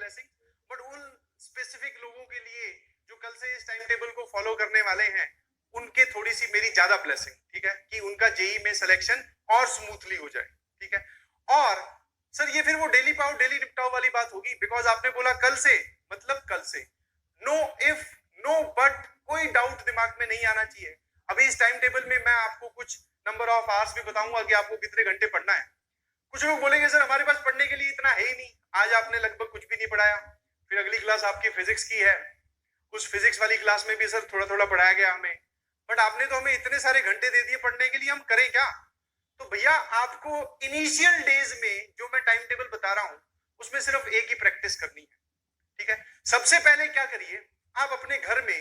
Blessing, but उन specific लोगों के लिए जो कल से इस टाइम टेबल को फॉलो करने वाले हैं, उनके थोड़ी सी मेरी ज्यादा ब्लेसिंग, ठीक है, कि उनका जेई में सिलेक्शन और स्मूथली हो जाए, ठीक है। और सर ये फिर वो डेली पाओ डेली निपटाओ वाली बात होगी, बिकॉज आपने बोला कल से, मतलब कल से। नो इफ, नो बट, कोई डाउट दिमाग में नहीं आना चाहिए। अभी इस टाइम टेबल में मैं आपको कुछ नंबर ऑफ आवर्स भी बताऊंगा कि आपको कितने घंटे पढ़ना है। कुछ लोग बोलेंगे सर हमारे पास पढ़ने के लिए इतना है ही नहीं, आज आपने लगभग कुछ भी नहीं पढ़ाया। फिर अगली क्लास आपकी फिजिक्स की है, उस फिजिक्स वाली क्लास में भी सर थोड़ा थोड़ा पढ़ाया गया हमें, बट आपने तो हमें इतने सारे घंटे दे दिए पढ़ने के लिए, हम करें क्या? तो भैया आपको इनिशियल डेज में जो मैं टाइम टेबल बता रहा हूं, उसमें सिर्फ एक ही प्रैक्टिस करनी है, ठीक है। सबसे पहले क्या करिए, आप अपने घर में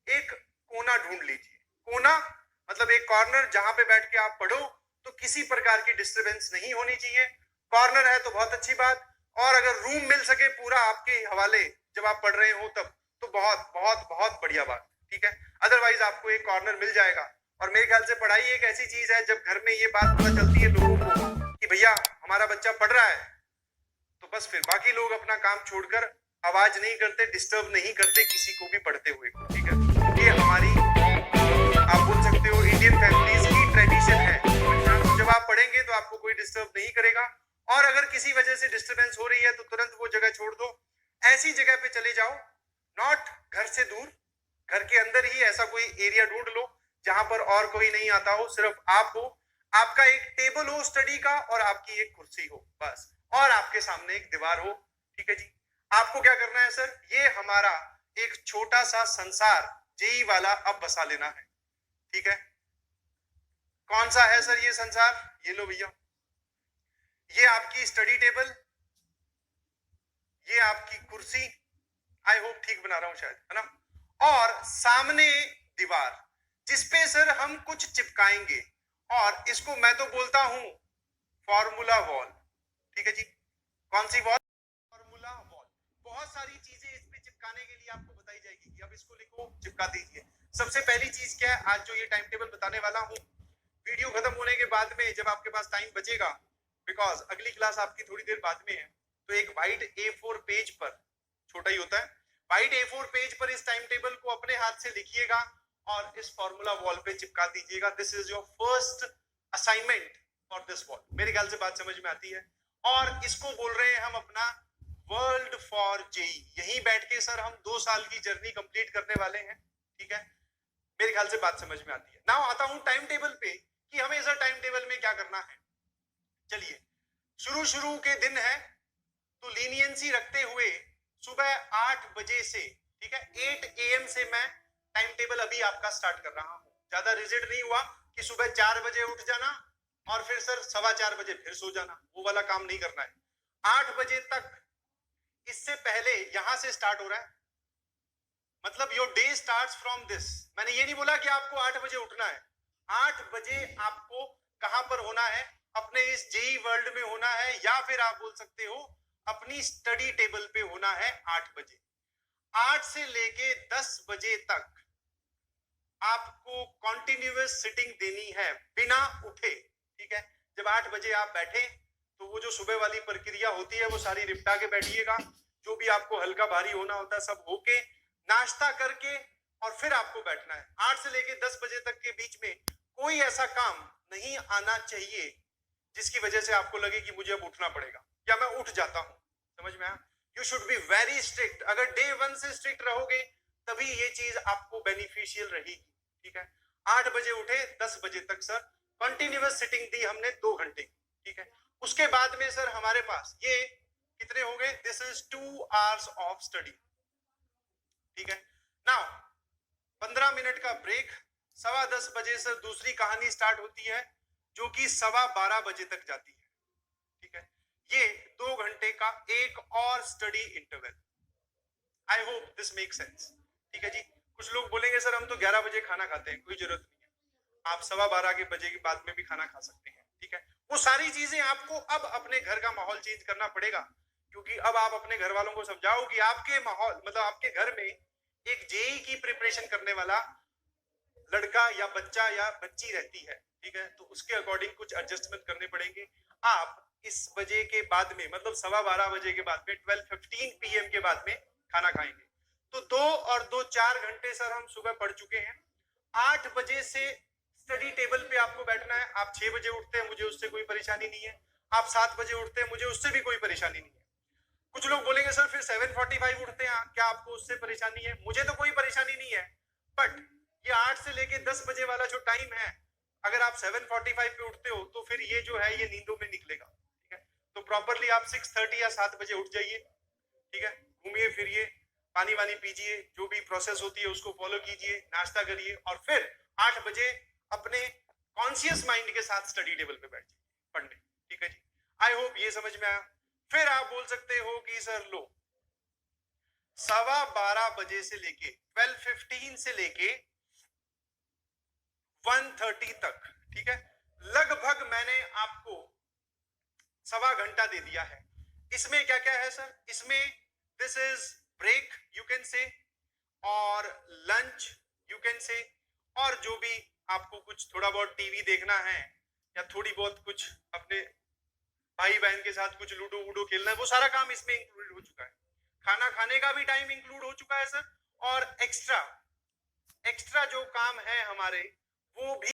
एक कोना ढूंढ लीजिए। कोना मतलब एक कॉर्नर जहां पे बैठ के आप पढ़ो तो किसी प्रकार की डिस्टरबेंस नहीं होनी चाहिए। कॉर्नर है तो बहुत अच्छी बात, और अगर रूम मिल सके पूरा आपके हवाले जब आप पढ़ रहे हो तब, तो बहुत बहुत बहुत बढ़िया बात, ठीक है। अदरवाइज आपको एक कॉर्नर मिल जाएगा। और मेरे ख्याल से पढ़ाई एक ऐसी चीज है, जब घर में ये बात पता चलती है लोगों को कि भैया हमारा बच्चा पढ़ रहा है, तो बस फिर बाकी लोग अपना काम छोड़कर आवाज नहीं करते, डिस्टर्ब नहीं करते किसी को भी पढ़ते हुए, ठीक है। ये हमारी, आप बोल सकते हो, इंडियन फैमिलीज की ट्रेडिशन है। जब आप पढ़ेंगे तो आपको कोई डिस्टर्ब नहीं करेगा, और अगर किसी वजह से डिस्टरबेंस हो रही है तो तुरंत वो जगह छोड़ दो, ऐसी जगह पे चले जाओ, नॉट घर से दूर, घर के अंदर ही ऐसा कोई एरिया ढूंढ लो जहां पर और कोई नहीं आता हो, सिर्फ आप हो, आपका एक टेबल हो स्टडी का और आपकी एक कुर्सी हो बस, और आपके सामने एक दीवार हो, ठीक है जी। आपको क्या करना है सर, ये हमारा एक छोटा सा संसार जेई वाला अब बसा लेना है, ठीक है। कौन सा है सर ये संसार? ये लो भैया, ये आपकी स्टडी टेबल, ये आपकी कुर्सी, आई होप ठीक बना रहा हूं शायद, है ना, और सामने दीवार जिसपे सर हम कुछ चिपकाएंगे, और इसको मैं तो बोलता हूं फॉर्मूला वॉल, ठीक है जी। कौन सी वॉल? Formula wall. बहुत सारी चीजें इस पे चिपकाने के लिए आपको बताई जाएगी कि अब इसको लिखो, चिपका दीजिए। सबसे पहली चीज क्या है, आज जो ये टाइम टेबल बताने वाला हूं, वीडियो खत्म होने के बाद में जब आपके पास टाइम बचेगा, बिकॉज अगली क्लास आपकी थोड़ी देर बाद में है, तो एक वाइट A4 पेज पर, छोटा ही होता है, वाइट A4 पेज पर इस टाइम टेबल को अपने हाथ से लिखिएगा और इस फॉर्मूला वॉल पे चिपका दीजिएगा। This is your first assignment for this wall. मेरे ख्याल से बात समझ में आती है। और इसको बोल रहे हैं हम अपना वर्ल्ड फॉर जेई। यहीं बैठ के सर हम 2 साल की जर्नी कंप्लीट करने वाले हैं, ठीक है। मेरे ख्याल से बात समझ में आती है। नाउ आता हूं टाइम टेबल पे कि हमें सर टाइम टेबल में क्या करना है। चलिए, शुरू के दिन है तो लीनियंसी रखते हुए सुबह 8 बजे से, ठीक है, 8 AM से मैं टाइम टेबल अभी आपका स्टार्ट कर रहा हूं। ज्यादा रिजिड नहीं हुआ कि सुबह 4 बजे उठ जाना और फिर सर 4:15 बजे फिर सो जाना, वो वाला काम नहीं करना है। 8 बजे तक, इससे पहले यहां से स्टार्ट हो रहा है, मतलब your day starts from this. मैंने ये नहीं बोला कि आपको 8 बजे उठना है। 8 बजे आपको कहां पर होना है? अपने इस जेई वर्ल्ड में होना है, या फिर आप बोल सकते हो अपनी स्टडी टेबल पे होना है 8 बजे। 8 से लेके 10 बजे तक आपको कॉन्टिन्यूअस सिटिंग देनी है बिना उठे, ठीक है। जब 8 बजे आप बैठे तो वो जो सुबह वाली प्रक्रिया होती है वो सारी निपटा के बैठिएगा, जो भी आपको हल्का भारी होना होता है सब होके, नाश्ता करके, और फिर आपको बैठना है। 8 से लेके 10 बजे तक के बीच में कोई ऐसा काम नहीं आना चाहिए जिसकी वजह से आपको लगे कि मुझे अब उठना पड़ेगा या मैं उठ जाता हूं। समझ में आया? You should be very strict. अगर डे 1 से स्ट्रिक्ट रहोगे तभी ये चीज आपको बेनिफिशियल रहेगी, ठीक है। 8 बजे उठे, 10 बजे तक सर कंटिन्यूअस सिटिंग दी हमने 2 घंटे, ठीक है। उसके बाद में सर हमारे पास ये कितने हो गए? This is 2 hours of study, ठीक है। नाउ 15 मिनट का ब्रेक, 10:15 बजे से दूसरी कहानी स्टार्ट होती है जो कि 12:15 बजे तक जाती है, ठीक है। ये 2 घंटे का एक और study interval. I hope this make sense, ठीक है जी। कुछ लोग बोलेंगे सर हम तो 11 बजे खाना खाते हैं, कोई जरूरत नहीं है, आप 12:15 के बजे के बाद में भी खाना खा सकते हैं, ठीक है। वो सारी चीजें आपको अब अपने घर का माहौल चेंज करना पड़ेगा, क्योंकि अब आप अपने घर वालों को समझाओ कि आपके माहौल, मतलब आपके घर में एक जेई की प्रिपरेशन करने वाला लड़का या बच्चा या बच्ची रहती है, ठीक है, तो उसके अकॉर्डिंग कुछ एडजस्टमेंट करने पड़ेंगे। आप इस बजे के बाद में, मतलब 12:15 के बाद में, 12:15 PM के बाद में खाना खाएंगे। तो 2 और 2 4 घंटे सर हम सुबह पढ़ चुके हैं। 8 बजे से स्टडी टेबल पे आपको बैठना है। आप 6 बजे उठते हैं, मुझे उससे कोई परेशानी नहीं है। आप 7 बजे उठते हैं, मुझे उससे भी कोई परेशानी नहीं है। कुछ लोग बोलेंगे सर फिर 7:45 उठते हैं, क्या आपको उससे परेशानी है? मुझे तो कोई परेशानी नहीं है, बट ये 8 से लेके 10 बजे वाला जो टाइम है, अगर आप 7:45 पे उठते हो तो फिर ये जो है ये नींदों में निकलेगा। ठीक है, तो प्रॉपरली आप 6:30 या 7 बजे उठ जाइए। ठीक है, घूमिए फिरिए, पानी वानी पीजिए, जो भी प्रोसेस होती है उसको फॉलो कीजिए, नाश्ता करिए और फिर 8 बजे अपने कॉन्शियस माइंड के साथ स्टडी टेबल पे बैठ जाइए पढ़ने। ठीक है जी, आई होप ये समझ में आया। फिर आप बोल सकते हो कि सर लो 12:15 बजे से लेके 12:15 से लेके 1:30 तक, ठीक है, लगभग मैंने आपको 1.25 घंटा दे दिया है। इसमें क्या क्या है सर? इसमें this is break you can say, और लंच यू कैन से, और जो भी आपको कुछ थोड़ा बहुत टीवी देखना है या थोड़ी बहुत कुछ अपने भाई बहन के साथ कुछ लूडो वूडो खेलना है, वो सारा काम इसमें इंक्लूडेड हो चुका है। खाना खाने का भी टाइम इंक्लूड हो चुका है सर, और एक्स्ट्रा जो काम है हमारे वो भी